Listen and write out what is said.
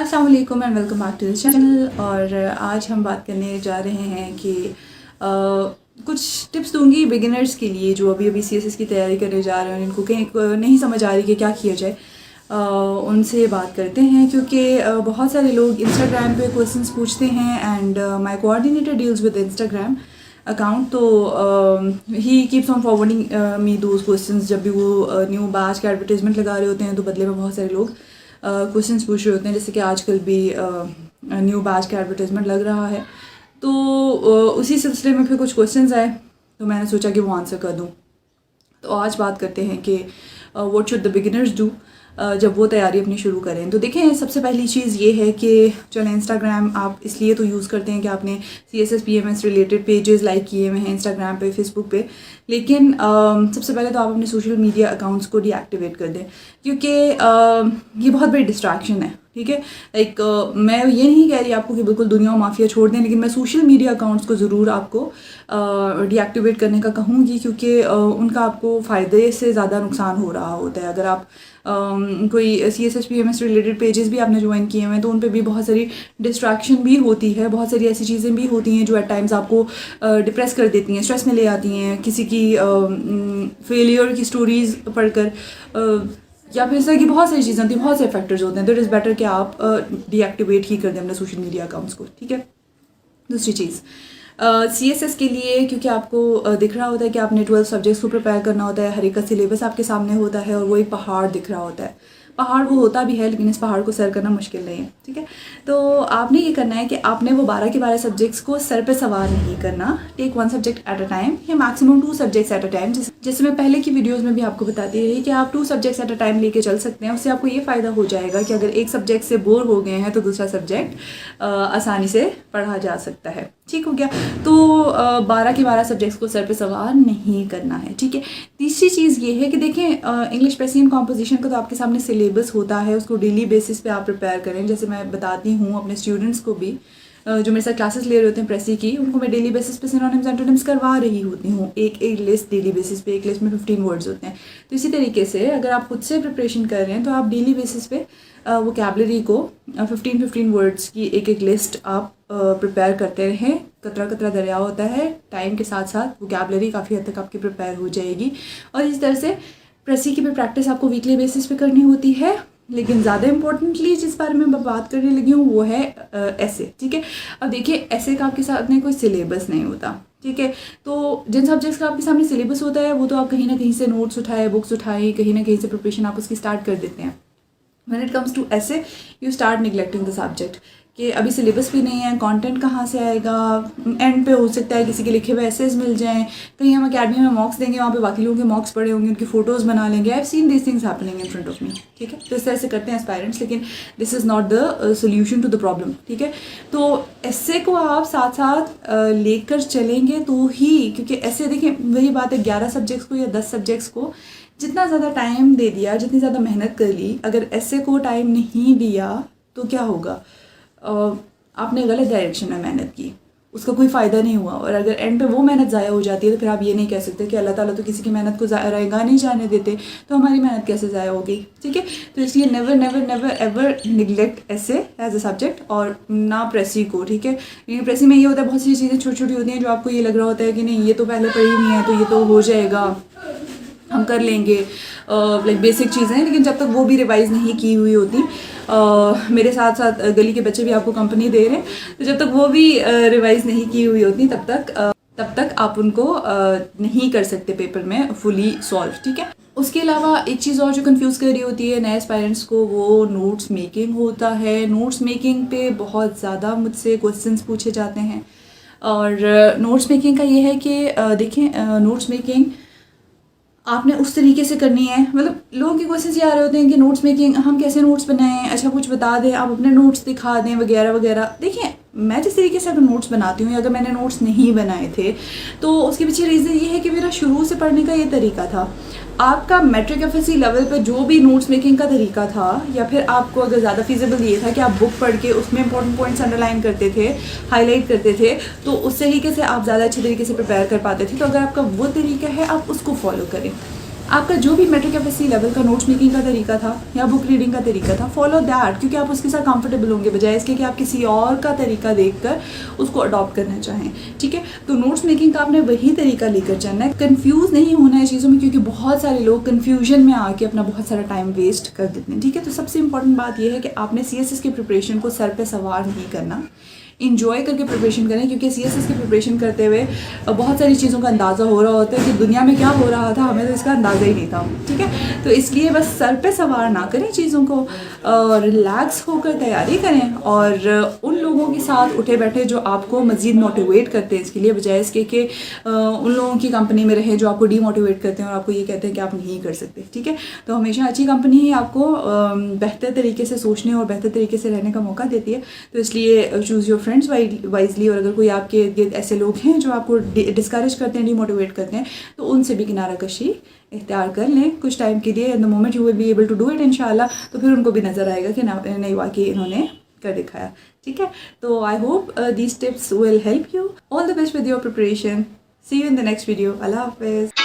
अस्सलाम वालेकुम and welcome back to the channel. और आज हम बात करने जा रहे हैं कि कुछ टिप्स दूंगी बिगिनर्स के लिए जो अभी अभी सीएसएस की तैयारी करने जा रहे हैं, इनको कहीं नहीं समझ आ रही कि क्या किया जाए। उनसे बात करते हैं क्योंकि बहुत सारे लोग इंस्टाग्राम पे क्वेश्चंस पूछते हैं and my coordinator deals with Instagram account, तो he keeps on forwarding me those questions. जब भी वो न्यू बैच के एडवर्टाइजमेंट लगा रहे होते हैं तो बदले में बहुत सारे लोग क्वेश्चंस पूछ रहे होते हैं, जैसे कि आजकल भी न्यू बैच का एडवर्टाइजमेंट लग रहा है। तो उसी सिलसिले में फिर कुछ क्वेश्चंस आए तो मैंने सोचा कि वो आंसर कर दूं। तो आज बात करते हैं कि what should the beginners do जब वो तैयारी अपनी शुरू करें। तो देखें, सबसे पहली चीज़ ये है कि चलें, इंस्टाग्राम आप इसलिए तो यूज़ करते हैं कि आपने CSS PMS related pages like किए हुए हैं इंस्टाग्राम पे, फेसबुक पे, लेकिन सबसे पहले तो आप अपने सोशल मीडिया अकाउंट्स को डीएक्टिवेट कर दें, क्योंकि ये बहुत बड़ी डिस्ट्रैक्शन है। ठीक है, लाइक मैं ये नहीं कह रही आपको कि बिल्कुल दुनिया माफिया छोड़ दें, लेकिन मैं सोशल मीडिया अकाउंट्स को ज़रूर आपको डीएक्टिवेट करने का कहूँगी, क्योंकि उनका आपको फ़ायदे से ज़्यादा नुकसान हो रहा होता है। अगर आप कोई CSS PMS रिलेटेड पेजेस भी आपने ज्वाइन किए हुए हैं तो उन पर भी बहुत सारी डिस्ट्रैक्शन भी होती है, बहुत सारी ऐसी चीज़ें भी होती हैं जो एट टाइम्स आपको डिप्रेस कर देती हैं, स्ट्रेस में ले आती हैं। किसी की फेलियर की स्टोरीज़ पढ़कर या फिर इस तरह की बहुत सारी चीज़ें होती हैं, बहुत से फैक्टर्स होते हैं। तो इट इज़ बेटर कि आप डीएक्टिवेट ही कर दें अपने सोशल मीडिया अकाउंट्स को। ठीक है, दूसरी चीज़ CSS के लिए, क्योंकि आपको दिख रहा होता है कि आपने 12 सब्जेक्ट्स को प्रिपेयर करना होता है, हर एक का सिलेबस आपके सामने होता है और वो एक पहाड़ दिख रहा होता है। पहाड़ वो होता भी है, लेकिन इस पहाड़ को सर करना मुश्किल नहीं है। ठीक है, तो आपने ये करना है कि आपने वो 12 के 12 सब्जेक्ट्स को सर पे सवार नहीं करना। Take 1 subject at a time या maximum 2 subjects at a time. जैसे मैं पहले की वीडियोस में भी आपको बताती रही कि आप 2 सब्जेक्ट्स एट अ टाइम लेके चल सकते हैं। उससे आपको ये फ़ायदा हो जाएगा कि अगर एक सब्जेक्ट से बोर हो गए हैं तो दूसरा सब्जेक्ट आसानी से पढ़ा जा सकता है। ठीक हो गया, तो 12 के 12 सब्जेक्ट्स को सर पे सवार नहीं करना है। ठीक है, तीसरी चीज़ ये है कि देखें, इंग्लिश प्रेसिंग कॉम्पोजिशन का तो आपके सामने सिलेबस होता है, उसको डेली बेसिस पे आप प्रिपेयर करें। जैसे मैं बताती हूँ अपने स्टूडेंट्स को भी, जो मेरे साथ क्लासेस ले रहे होते हैं प्रेसी की, उनको मैं डेली बेसिस पे सिनोनिम्स एंटोनिम्स करवा रही होती हूँ। एक लिस्ट डेली बेसिस पे, एक लिस्ट में 15 वर्ड्स होते हैं। तो इसी तरीके से अगर आप खुद से प्रिपरेशन कर रहे हैं तो आप डेली बेसिस पे वोकैबुलरी को 15 वर्ड्स की एक लिस्ट आप प्रिपेयर करते रहें। कतरा कतरा दरिया होता है, टाइम के साथ साथ वोकैबुलरी काफ़ी हद तक आपकी प्रिपेयर हो जाएगी। और इस तरह से प्रेसी की भी प्रैक्टिस आपको वीकली बेसिस पे करनी होती है। लेकिन ज़्यादा इंपॉर्टेंटली जिस बारे में मैं बात करने लगी हूँ वो है ऐसे। ठीक है, अब देखिए, ऐसे का आपके सामने कोई सिलेबस नहीं होता। ठीक है, तो जिन सब्जेक्ट्स का आपके सामने सिलेबस होता है वो तो आप कहीं ना कहीं से नोट्स उठाए, बुक्स उठाई, कहीं ना कहीं से प्रिपरेशन आप उसकी स्टार्ट कर देते हैं। When it comes to essay, you start neglecting the subject कि अभी सिलेबस भी नहीं है, कंटेंट कहाँ से आएगा। एंड पे हो सकता है किसी के लिखे हुए एसेज मिल जाएं, कहीं हम अकेडमी में मॉक्स देंगे, वहाँ पे बाकी लोगों के मॉक्स पड़े होंगे, उनकी फ़ोटोज़ बना लेंगे। I have seen this things happening in front of me. ठीक है, तो इस तरह से करते हैं एस्पायरेंट्स, लेकिन this is not the solution to the problem. ठीक है, तो ऐसे को आप साथ साथ लेकर चलेंगे तो ही, क्योंकि ऐसे देखें वही बात है, 11 सब्जेक्ट्स को या 10 सब्जेक्ट्स को जितना ज़्यादा टाइम दे दिया, जितनी ज़्यादा मेहनत कर ली, अगर ऐसे को टाइम नहीं दिया तो क्या होगा? आपने गलत डायरेक्शन में मेहनत की, उसका कोई फ़ायदा नहीं हुआ। और अगर एंड पे वो मेहनत ज़ाया हो जाती है तो फिर आप ये नहीं कह सकते कि अल्लाह ताला तो किसी की मेहनत को रहेगा नहीं जाने देते, तो हमारी मेहनत कैसे ज़ाया होगी। ठीक है, तो इसलिए never never never ever neglect ऐसे एज अ सब्जेक्ट, और ना प्रेसी को। ठीक है, क्योंकि प्रेसी में ये होता है बहुत सी चीज़ें छोटी छोटी होती हैं जो आपको ये लग रहा होता है कि नहीं ये तो पहले पढ़ी नहीं है तो ये तो हो जाएगा, हम कर लेंगे, लाइक बेसिक चीज़ें हैं, लेकिन जब तक वो भी रिवाइज़ नहीं की हुई होती, मेरे साथ साथ गली के बच्चे भी आपको कंपनी दे रहे हैं, तो जब तक वो भी रिवाइज़ नहीं की हुई होती तब तक आप उनको नहीं कर सकते पेपर में फुली सॉल्व। ठीक है, उसके अलावा एक चीज़ और जो कंफ्यूज कर रही होती है नए एस्पायरेंट्स को, वो नोट्स मेकिंग होता है। नोट्स मेकिंग पे बहुत ज़्यादा मुझसे क्वेश्चंस पूछे जाते हैं, और नोट्स मेकिंग का ये है कि देखें, नोट्स मेकिंग आपने उस तरीके से करनी है, मतलब लोगों के क्वेश्चन ये आ रहे होते हैं कि नोट्स मेकिंग, हम कैसे नोट्स बनाएं, अच्छा कुछ बता दें, आप अपने नोट्स दिखा दें वगैरह वगैरह। देखिए, मैं जिस तरीके से अगर नोट्स बनाती हूँ या अगर मैंने नोट्स नहीं बनाए थे तो उसके पीछे रीज़न ये है कि मेरा शुरू से पढ़ने का ये तरीका था। आपका मैट्रिक एफएससी लेवल पे जो भी नोट्स मेकिंग का तरीका था, या फिर आपको अगर ज़्यादा फीजिबल ये था कि आप बुक पढ़ के उसमें इंपॉर्टेंट पॉइंट्स अंडरलाइन करते थे, हाईलाइट करते थे, तो उस तरीके से आप ज़्यादा अच्छे तरीके से प्रिपेयर कर पाते थे। तो अगर आपका वो तरीका है आप उसको फॉलो करें। आपका जो भी मेट्रिक एफएससी लेवल का नोट्स मेकिंग का तरीका था या बुक रीडिंग का तरीका था, फॉलो दैट, क्योंकि आप उसके साथ कंफर्टेबल होंगे, बजाय इसके कि आप किसी और का तरीका देखकर उसको अडॉप्ट करना चाहें। ठीक है, तो नोट्स मेकिंग का आपने वही तरीका लेकर चलना है, कंफ्यूज नहीं होना है चीज़ों में, क्योंकि बहुत सारे लोग कन्फ्यूजन में आके अपना बहुत सारा टाइम वेस्ट कर देते हैं। ठीक है, तो सबसे इंपॉर्टेंट बात यह है कि आपने CSS की प्रिपरेशन को सर पे सवार नहीं करना, इंजॉय करके प्रिपरेशन करें, क्योंकि CSS की प्रिपरेशन करते हुए बहुत सारी चीज़ों का अंदाज़ा हो रहा होता है कि दुनिया में क्या हो रहा था, हमें तो इसका अंदाज़ा ही नहीं था। ठीक है, तो इसलिए बस सर पे सवार ना करें चीज़ों को, रिलैक्स होकर तैयारी करें, और उन लोगों के साथ उठे बैठे जो आपको मज़ीद मोटिवेट करते हैं इसके लिए, बजाय इसके कि उन लोगों की कंपनी में रहें जो आपको डीमोटिवेट करते हैं और आपको ये कहते हैं कि आप नहीं कर सकते। ठीक है, तो हमेशा अच्छी कंपनी ही आपको बेहतर तरीके से सोचने और बेहतर तरीके से रहने का मौका देती है। तो इसलिए चूज़ योर फ्रेंड्स वाइजली, और अगर कोई आपके इर्द गिर्द ऐसे लोग हैं जो आपको डिस्करेज करते हैं, डीमोटिवेट करते हैं, तो उनसे भी किनारा कशी इख्तियार कर लें कुछ टाइम के लिए। At the moment you will be able to do it इंशाल्लाह, तो फिर उनको भी नज़र आएगा कि नहीं वाकई इन्होंने कर दिखाया। ठीक है, तो I hope these tips will help you. All the best with your preparation. See you in the next video. अल्लाह हाफिज़।